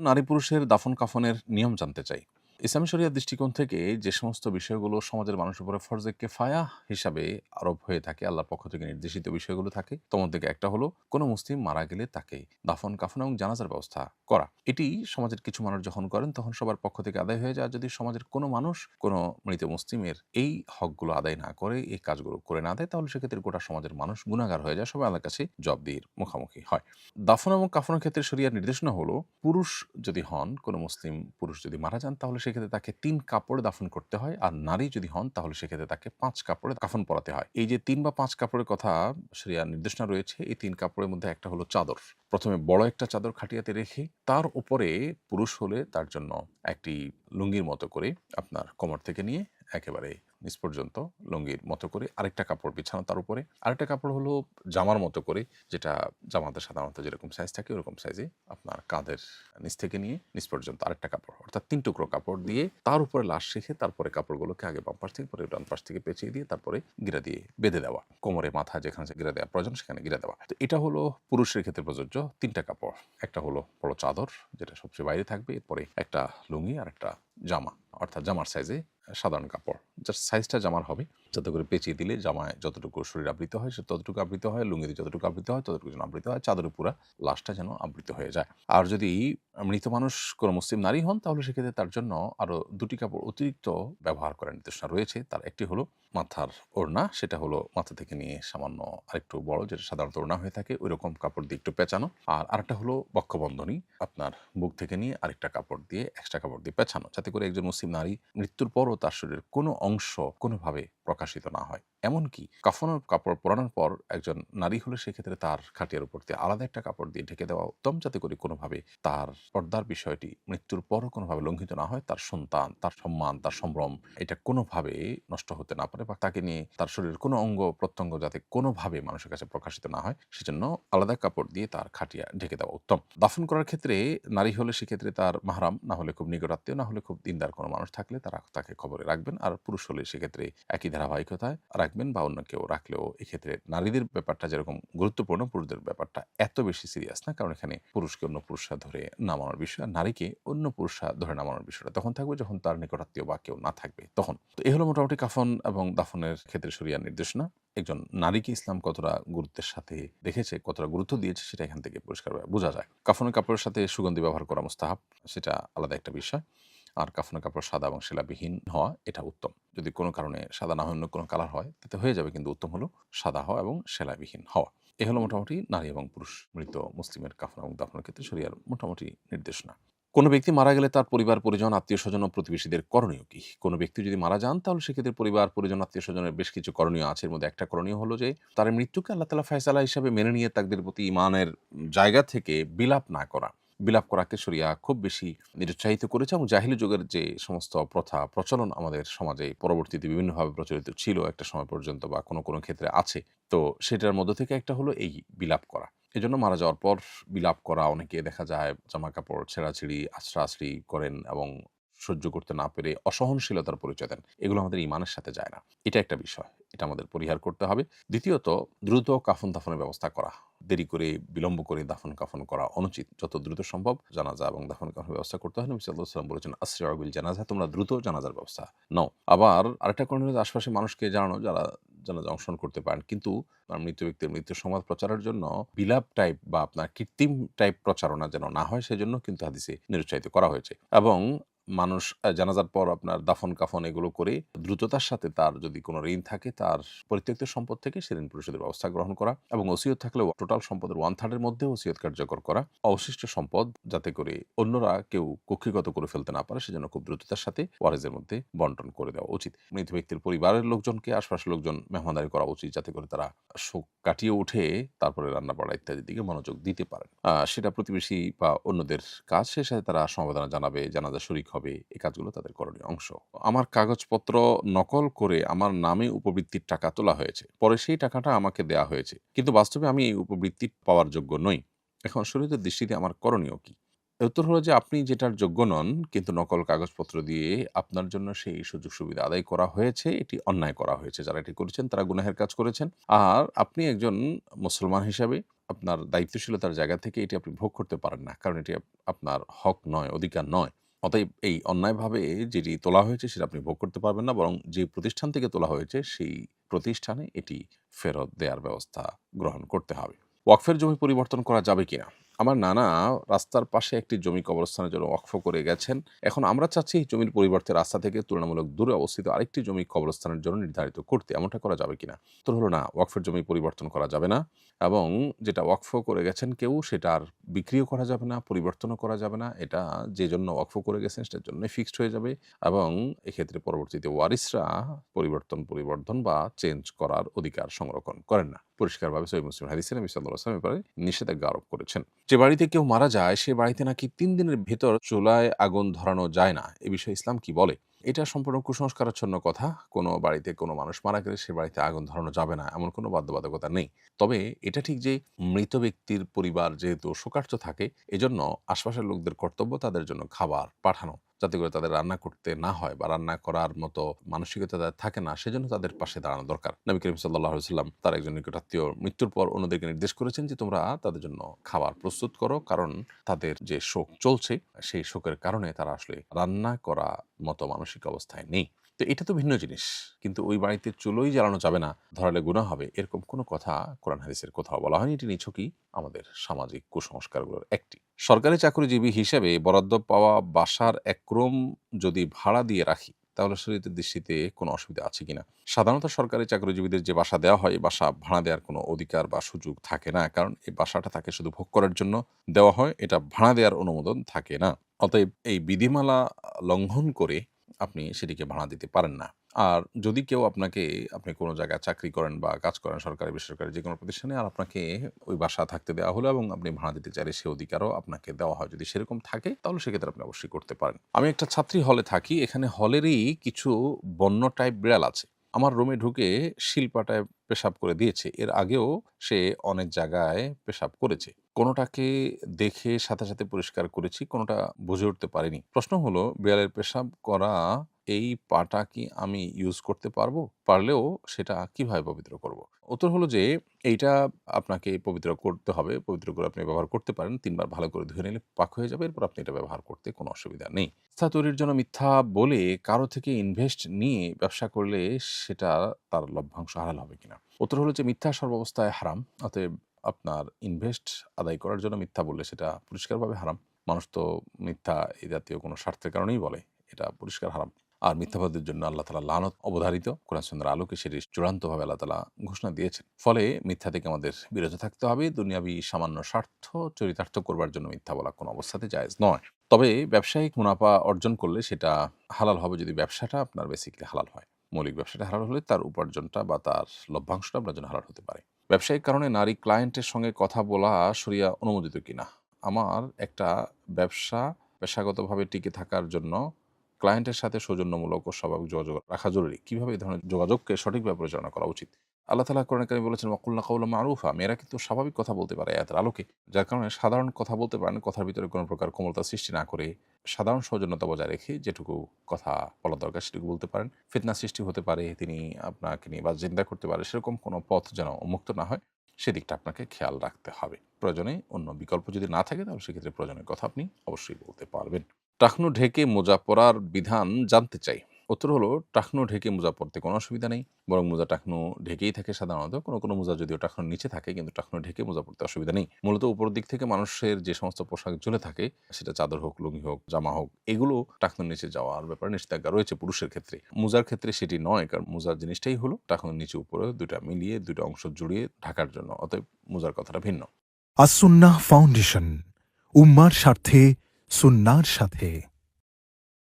নারী পুরুষের দাফন কাফনের নিয়ম জানতে চাই। ইসলামী শরিয়ার দৃষ্টিকোণ থেকে যে সমস্ত বিষয়গুলো সমাজের মানুষের উপরে ফরজে কেফায়া হিসাবে আরোপ হয়ে থাকে, আল্লাহর পক্ষ থেকে নির্দেশিত বিষয়গুলো থাকে, তোমার থেকে একটা হলো কোনো মুসলিম মারা গেলে তাকে দাফন কাফন এবং জানাজার ব্যবস্থা করা। এটি সমাজের কিছু মানুষ যখন করেন তখন সবার পক্ষ থেকে আদায় হয়ে যায়। যদি সমাজের কোনো মানুষ কোনো মৃত মুসলিমের এই হকগুলো আদায় না করে, এই কাজগুলো করে না দেয়, তাহলে সেক্ষেত্রে গোটা সমাজের মানুষ গুনাহগার হয়ে যায়, সবাই আল্লাহর কাছে জবাবদিহির মুখোমুখি হয়। দাফন এবং কাফনের ক্ষেত্রে শরিয়ার নির্দেশনা হলো, পুরুষ যদি হন, কোনো মুসলিম পুরুষ যদি মারা যান, তাহলে সেক্ষেত্রে তাকে ৩ কাপড়ে দাফন করতে হয়। আর নারী যদি হন, তাহলে সেক্ষেত্রে তাকে ৫ কাপড়ে কাফন পরাতে হয়। এই যে ৩ বা ৫ কাপড়ের কথা শরিয়ার নির্দেশনা রয়েছে, এই ৩ কাপড়ের মধ্যে একটা হলো চাদর। প্রথমে বড় একটা চাদর খাটিয়াতে রেখে তার উপরে পুরুষ হলে তার জন্য একটি লুঙ্গির মতো করে আপনার কোমর থেকে নিয়ে একেবারে নিচ পর্যন্ত লুঙ্গির মতো করে আরেকটা কাপড় বিছানো, তার উপরে আরেকটা কাপড় হলো জামার মতো করে, যেটা জামাতে সাধারণত যেরকম সাইজ থাকে ওরকম সাইজে আপনার কাঁধের নিচ থেকে নিয়ে নিচ পর্যন্ত আরেকটা কাপড়, অর্থাৎ ৩ টুকরো কাপড় দিয়ে তার উপরে লাশ রেখে তারপরে কাপড়গুলোকে আগে বাম পাশ থেকে পরে ডান পাশ থেকে পেঁচিয়ে দিয়ে তারপরে গিরা দিয়ে বেঁধে দেওয়া, কোমরে মাথা যেখানে গিরা দেওয়া প্রয়োজন সেখানে গিরা দেওয়া। তো এটা হলো পুরুষের ক্ষেত্রে প্রযোজ্য ৩টা কাপড়। একটা হলো বড় চাদর, যেটা সবচেয়ে বাইরে থাকবে, এরপরে একটা লুঙ্গি আর একটা জামা, অর্থাৎ জামার সাইজে সাধারণ কাপড়, যার সাইজটা জামার হবে, যাতে করে পেঁচিয়ে দিলে জামায় যতটুকু শরীর আবৃত হয় সে ততটুকু আবৃত হয়, লুঙ্গিতে যতটুকু আবৃত হয় ততটুকু যেন আবৃত হয়, চাদরে পুরা লাশটা যেন আবৃত হয়ে যায়। আর যদি মৃত মানুষ কোনো মুসলিম নারী হন, তাহলে সেক্ষেত্রে তার জন্য আরও ২টি কাপড় অতিরিক্ত ব্যবহার করার নির্দেশনা রয়েছে। তার একটি হলো মাথার ওড়না, সেটা হলো মাথা থেকে নিয়ে সামান্য আরেকটু বড়, যেটা সাধারণত ওড়না হয়ে থাকে, ওই রকম কাপড় দিয়ে একটু পেঁচানো। আর আরেকটা হলো বক্ষবন্ধনী, আপনার বুক থেকে নিয়ে আরেকটা কাপড় দিয়ে এক্সট্রা কাপড় দিয়ে পেঁচানো, যাতে করে একজন মুসলিম নারী মৃত্যুর পরও তার শরীরের কোনো অংশ কোনোভাবে প্রকাশিত না হয়। এমনকি কাফনের কাপড় পরানোর পর একজন নারী হলে সেক্ষেত্রে তার খাটিয়ার উপর দিয়ে আলাদা একটা কাপড় দিয়ে ঢেকে দেওয়া উত্তম, যাতে করে কোনোভাবে তার পর্দার বিষয়টি মৃত্যুর পরও কোনোভাবে লঙ্ঘিত না হয়, তার সন্তান, তার সম্মান, তার সম্ভ্রম এটা কোনোভাবে নষ্ট হতে না পারে, বা তাকে নিয়ে তার শরীরের কোনো অঙ্গ প্রত্যঙ্গ যাতে কোনোভাবে মানুষের কাছে প্রকাশিত না হয়, সেজন্য আলাদা কাপড় দিয়ে তার খাটিয়া ঢেকে দেওয়া উত্তম। দাফন করার ক্ষেত্রে নারী হলে সেক্ষেত্রে তার মাহরাম না হলে, খুব নিকটাত্মীয় না হলে, খুব দিনদার কোনো মানুষ থাকলে তারা তাকে খবরে রাখবেন। আর পুরুষ হলে সেক্ষেত্রে একই ধারাবাহিকতায় রাখবেন, বা অন্য কেউ রাখলেও এক্ষেত্রে নারীদের ব্যাপারটা যেরকম গুরুত্বপূর্ণ, পুরুষদের ব্যাপারটা এত বেশি সিরিয়াস না, কারণ এখানে পুরুষকে অন্য পুরুষরা ধরে নামানোর বিষয়, আর নারীকে অন্য পুরুষরা ধরে নামানোর বিষয়টা তখন থাকবে যখন তার নিকটাত্মীয় বা কেউ না থাকবে তখন। তো এই হলো মোটামুটি কাফন এবং দাফনের ক্ষেত্রে শরিয়ার নির্দেশনা। একজন নারীকে ইসলাম কতটা গুরুত্বের সাথে দেখেছে, কতটা গুরুত্ব দিয়েছে, সেটা এখান থেকে পরিষ্কারভাবে বোঝা যায়। কাফনের কাপড়ের সাথে সুগন্ধি ব্যবহার করা মুস্তাহাব, সেটা আলাদা একটা বিষয়। আর কাফনের কাপড় সাদা এবং সেলাবিহীন হওয়া এটা উত্তম। যদি কোনো কারণে সাদা না হয় অন্য কোনো কালার হয় তাতে হয়ে যাবে, কিন্তু উত্তম হলো সাদা হওয়া এবং সেলাইবিহীন হওয়া। এ হলো মোটামুটি নারী এবং পুরুষ মৃত মুসলিমের কাফন এবং দাফনের ক্ষেত্রে শরিয়ার মোটামুটি নির্দেশনা। কোনো ব্যক্তি মারা গেলে তার পরিবার পরিজন, আত্মীয়-স্বজন ও প্রতিবেশীদের করণীয় কি? কোনো ব্যক্তি যদি মারা যান, তাহলে সেক্ষেত্রে পরিবার পরিজন, আত্মীয়-স্বজনের বেশ কিছু করণীয় আছে। এর মধ্যে একটা করণীয় হলো যে তার মৃত্যুকে আল্লাহ তাআলা ফায়সালা হিসাবে মেনে নিয়ে তাকদীর প্রতি ঈমানের জায়গা থেকে বিলাপ না করা। বিলাপ করাকে শরিয়া খুব বেশি নিরুৎসাহিত করেছে, এবং জাহিলি যুগের যে সমস্ত প্রথা প্রচলন আমাদের সমাজে পরবর্তীতে বিভিন্নভাবে প্রচলিত ছিল একটা সময় পর্যন্ত, বা কোনো ক্ষেত্রে আছে, তো সেটার মধ্য থেকে একটা হলো এই বিলাপ করা। এজন্য মারা যাওয়ার পর বিলাপ করা, অনেকে দেখা যায় জামাকাপড় ছেঁড়াছিঁড়ি, আছড়াআছড়ি করেন এবং সহ্য করতে না পেরে অসহনশীলতার পরিচয় দেন। এগুলো আমাদের ঈমানের সাথে যায় না। এটা একটা বিষয়। এটা আমাদের পরিহার করতে হবে। দ্বিতীয়ত, দ্রুত কাফন-দাফনের ব্যবস্থা করা। দেরি করে, বিলম্ব করে দাফন-কাফন করা অনুচিত। যত দ্রুত সম্ভব জানাজা এবং দাফন-কাফনের ব্যবস্থা করতে হয়। নবী সাল্লাল্লাহু আলাইহি ওয়াসাল্লাম বলেছেন, "আসরি'উ বিল জানাজা", তোমরা দ্রুত জানাজার ব্যবস্থা নাও। আবার আরেকটা কারণ হলো আশপাশের মানুষকে জানানো, যারা জানাজায় অংশগ্রহণ করতে পারেন। কিন্তু মৃত ব্যক্তির মৃত্যুর সংবাদ প্রচারের জন্য বিলাপ টাইপ বা আপনার কৃত্রিম টাইপ প্রচারণা যেন না হয়, সেজন্য কিন্তু হাদিসে নিরুৎসাহিত করা হয়েছে। এবং মানুষ জানাজার পর আপনার দাফন-কাফন এগুলো করে দ্রুততার সাথে তার যদি কোনো ঋণ থাকে, তার পরিত্যক্ত সম্পদ থেকে সে ঋণ পরিশোধের ব্যবস্থা গ্রহণ করা, এবং ওসিয়ত থাকলেও টোটাল সম্পদের 1/3 এর মধ্যে ওসিয়ত কার্যকর করা। অবশিষ্ট সম্পদ যাতে করে অন্যরা কেউ কক্ষিগত করে ফেলতে না পারে, সেজন্য খুব দ্রুততার সাথে ওয়ারিসের মধ্যে বন্টন করে দেওয়া উচিত। মৃত ব্যক্তির পরিবারের লোকজনকে, আশপাশের লোকজন মেহমানদারি করা উচিত, যাতে করে তারা শোক কাটিয়ে উঠে তারপরে রান্না-বাড়া ইত্যাদির দিকে মনোযোগ দিতে পারেন। সেটা প্রতিবেশী বা অন্যদের কাজ, সে সাথে তারা সমবেদনা জানাবে, জানাজা শরিক হবে। এই কাজগুলো তাদের করণীয় অংশ। আমার কাগজপত্র নকল করে আমার নামে উপবৃত্তির টাকা তোলা হয়েছে। পরে সেই টাকাটা আমাকে দেয়া হয়েছে। কিন্তু বাস্তবে আমি এই উপবৃত্তি পাওয়ার যোগ্য নই। এখন শরীয়তের দৃষ্টিতে আমার করণীয় কি? এর উত্তর হলো যে আপনি যেটার যোগ্য নন, কিন্তু নকল কাগজপত্র দিয়ে আপনার জন্য সেই সুযোগ সুবিধা আদায় করা হয়েছে, এটি অন্যায় করা হয়েছে। যারা এটি করেছেন তারা গুনাহের কাজ করেছেন। আর আপনি একজন মুসলমান হিসাবে আপনার দায়িত্বশীলতার জায়গা থেকে এটি আপনি ভোগ করতে পারেন না, কারণ এটি আপনার হক নয়, অধিকার নয়। অতএব এই অন্যায়ভাবে যেটি তোলা হয়েছে সেটা আপনি ভোগ করতে পারবেন না, বরং যে প্রতিষ্ঠান থেকে তোলা হয়েছে সেই প্রতিষ্ঠানে এটি ফেরত দেওয়ার ব্যবস্থা গ্রহণ করতে হবে। ওয়াকফের জমি পরিবর্তন করা যাবে কিনা? আমার নানা রাস্তার পাশে একটি জমি কবরস্থানের জন্য ওয়াকফ করে গেছেন। এখন আমরা চাচ্ছি এই জমির পরিবর্তে রাস্তা থেকে তুলনামূলক দূরে অবস্থিত আরেকটি জমি কবরস্থানের জন্য নির্ধারিত করতে, এমনটা করা যাবে কিনা? উত্তর হলো না, ওয়াকফের জমি পরিবর্তন করা যাবে না, এবং যেটা ওয়াকফ করে গেছেন কেউ সেটা আর বিক্রিও করা যাবে না, পরিবর্তনও করা যাবে না। এটা যে জন্য ওয়াকফ করে গেছেন সেটার জন্যই ফিক্সড হয়ে যাবে, এবং এক্ষেত্রে পরবর্তীতে ওয়ারিসরা পরিবর্তন বা চেঞ্জ করার অধিকার সংরক্ষণ করেন না। পরিষ্কারভাবে সহিহ মুসলিম হাদিসে নবী সাল্লাল্লাহু আলাইহি ওয়াসাল্লাম ব্যাপারে নিষেধাজ্ঞা আরোপ করেছেন। যে বাড়িতে কেউ মারা যায় সে বাড়িতে নাকি ৩ দিনের ভেতর চুলায় আগুন ধরানো যায় না, এ বিষয়ে ইসলাম কি বলে? এটা সম্পূর্ণ কুসংস্কারাচ্ছন্ন কথা। কোনো বাড়িতে কোনো মানুষ মারা গেলে সে বাড়িতে আগুন ধরানো যাবে না, এমন কোনো বাধ্যবাধকতা নেই। তবে এটা ঠিক যে মৃত ব্যক্তির পরিবার যেহেতু শোকার্ত থাকে, এজন্য আশপাশের লোকদের কর্তব্য তাদের জন্য খাবার পাঠানো, যাতে করে তাদের রান্না করতে না হয় বা রান্না করার মতো মানসিকতা তাদের থাকে না, সেজন্য তাদের পাশে দাঁড়ানো দরকার। নবী করিম সাল্লাল্লাহু আলাইহি ওয়াসাল্লাম তার একজন নিকটাত্মীয় মৃত্যুর পর অন্যদেরকে নির্দেশ করেছেন যে তোমরা তাদের জন্য খাবার প্রস্তুত করো, কারণ তাদের যে শোক চলছে সেই শোকের কারণে তারা আসলে রান্না করা মতো মানসিক অবস্থায় নেই। তো এটা তো ভিন্ন জিনিস, কিন্তু ওই বাড়িতে চুলোই জ্বালানো যাবে না, ধরালে গুনাহ হবে, এরকম কোনো কথা কোরআন হাদিসের কোথাও বলা হয়নি। এটি নিছকই আমাদের সামাজিক কুসংস্কারগুলোর একটি। সরকারি চাকরিজীবী হিসেবে বরাদ্দ পাওয়া বাসার এক রুম যদি ভাড়া দিয়ে রাখি, তাহলে শরীয়তের দৃষ্টিতে কোনো অসুবিধা আছে কিনা? সাধারণত সরকারি চাকরিজীবীদের যে বাসা দেওয়া হয়, এই বাসা ভাড়া দেওয়ার কোনো অধিকার বা সুযোগ থাকে না, কারণ এই বাসাটা তাকে শুধু ভোগ করার জন্য দেওয়া হয়, এটা ভাড়া দেওয়ার অনুমোদন থাকে না। অতএব এই বিধিমালা লঙ্ঘন করে আপনি সেটিকে ভাড়া দিতে পারেন না। আর যদি কেউ আপনি কোনো জায়গায় চাকরি করেন বা কাজ করেন সরকারি বেসরকারি যেকোনো প্রতিষ্ঠানে, আর আপনাকে ওই বাসা থাকতে দেওয়া হলো এবং আপনি ভাড়া দিতে চাইলে সে অধিকারও আপনাকে দেওয়া হয়, যদি সেরকম থাকে তাহলে সেক্ষেত্রে আপনি অবশ্যই করতে পারেন। আমি একটা ছাত্রী হলে থাকি, এখানে হলেরই কিছু বন্য টাইপ বিড়াল আছে। আমার রুমে ঢুকে শিল্পাটায় পেশাব করে দিয়েছে। এর আগেও সে অনেক জায়গায় পেশাব করেছে। কোনোটাকে দেখে সাথে, সাথে পরিষ্কার করেছি, কোনোটা বুঝে উঠতে পারিনি। প্রশ্ন হলো, বিড়ালের পেশাব করা এই পাটা কি আমি ইউজ করতে পারবো? পারলেও সেটা কিভাবে পবিত্র করব? উত্তর হলো যে এইটা আপনাকে পবিত্র করতে হবে। পবিত্র করে আপনি ব্যবহার করতে পারেন। ৩ বার ভালো করে ধুয়ে নিলে পাক হয়ে যাবে। এরপর আপনি এটা ব্যবহার করতে কোনো অসুবিধা নেই। মিথ্যা তৈরির জন্য মিথ্যা বলে কারো থেকে ইনভেস্ট নিয়ে ব্যবসা করলে সেটা তার লভ্যাংশ হালাল হবে কিনা? উত্তর হলো যে মিথ্যা সর্বাবস্থায় হারাম। অতএব আপনার ইনভেস্ট আদায় করার জন্য মিথ্যা বললে সেটা পরিষ্কারভাবে হারাম। মানুষ তো মিথ্যা এই জাতীয় কোনো স্বার্থের কারণেই বলে। এটা পরিষ্কার হারাম। আর মিথ্যাবাদীর জন্য আল্লাহ তাআলা লানত অবধারিত। কোরআন সুন্নাহর আলোকে সেটি চূড়ান্তভাবে আল্লাহ তাআলা ঘোষণা দিয়েছেন। ফলে মিথ্যা থেকে আমাদের বিরত থাকতে হবে। দুনিয়াবি সামান্য স্বার্থ চরিতার্থ করবার জন্য মিথ্যা বলা কোনো অবস্থাতেই জায়েজ নয়। তবে ব্যবসায়িক মুনাফা অর্জন করলে সেটা হালাল হবে যদি ব্যবসাটা আপনার বেসিক্যালি হালাল হয়। মৌলিক ব্যবসাটা হালাল হলে তার উপার্জনটা বা তার লভ্যাংশটা আপনার জন্য হালাল হতে পারে। ব্যবসায়িক কারণে নারী ক্লায়েন্টের সঙ্গে কথা বলা শরিয়া অনুমোদিত কিনা? আমার একটা ব্যবসা পেশাগতভাবে টিকে থাকার জন্য ক্লায়েন্টের সাথে সৌজন্যমূলক ও স্বাভাবিক যোগাযোগ রাখা জরুরি। কিভাবে এই ধরনের যোগাযোগকে সঠিকভাবে পরিচালনা করা উচিত? আল্লাহ তাআলা কোরআনে কারিমে বলেছেন, ওয়াকুলনা কাওলাম মারুফা। মেয়েরা কিন্তু স্বাভাবিক কথা বলতে পারে আয়াতের আলোকে। যার কারণে সাধারণ কথা বলতে পারেন, কথার ভিতরে কোনো প্রকার কোমলতা সৃষ্টি না করে সাধারণ সৌজন্যতা বজায় রেখে যেটুকু কথা বলা দরকার সেটুকু বলতে পারেন। ফিতনা সৃষ্টি হতে পারে, তিনি আপনাকে নিয়ে বা চিন্তা করতে পারে, সেরকম কোনো পথ যেন উন্মুক্ত না হয় সেদিকটা আপনাকে খেয়াল রাখতে হবে। প্রয়োজনে অন্য বিকল্প যদি না থাকে তাহলে সেক্ষেত্রে প্রয়োজনের কথা আপনি অবশ্যই বলতে পারবেন। টাকনু ঢেকে মোজা পরার বিধান জানতে চাই। উত্তর হলো, টাকনু ঢেকে মোজা পরতে কোনো অসুবিধা নেই, বরং মোজা টাকনু ঢেকেই থাকে সাধারণত। কোনো কোনো মোজা যদিও টাকনুর নিচে থাকে, কিন্তু টাকনু ঢেকে মোজা পরতে অসুবিধা নেই। মূলত উপর দিক থেকে মানুষের যে সমস্ত পোশাক ঝুলে থাকে, সেটা চাদর হোক, লুঙ্গি হোক, জামা হোক, এগুলো টাকনুর নিচে যাওয়ার ব্যাপারে নিষেধাজ্ঞা রয়েছে পুরুষের ক্ষেত্রে। মোজার ক্ষেত্রে সেটি নয়, কারণ মোজার জিনিসটাই হলো টাকনুর নিচে উপরে দুইটা মিলিয়ে দুইটা অংশ জুড়িয়ে ঢাকার জন্য। অতএব মোজার কথাটা ভিন্ন। আসুন্নাহ ফাউন্ডেশন, উম্মার স্বার্থে সুন্নাহর সাথে।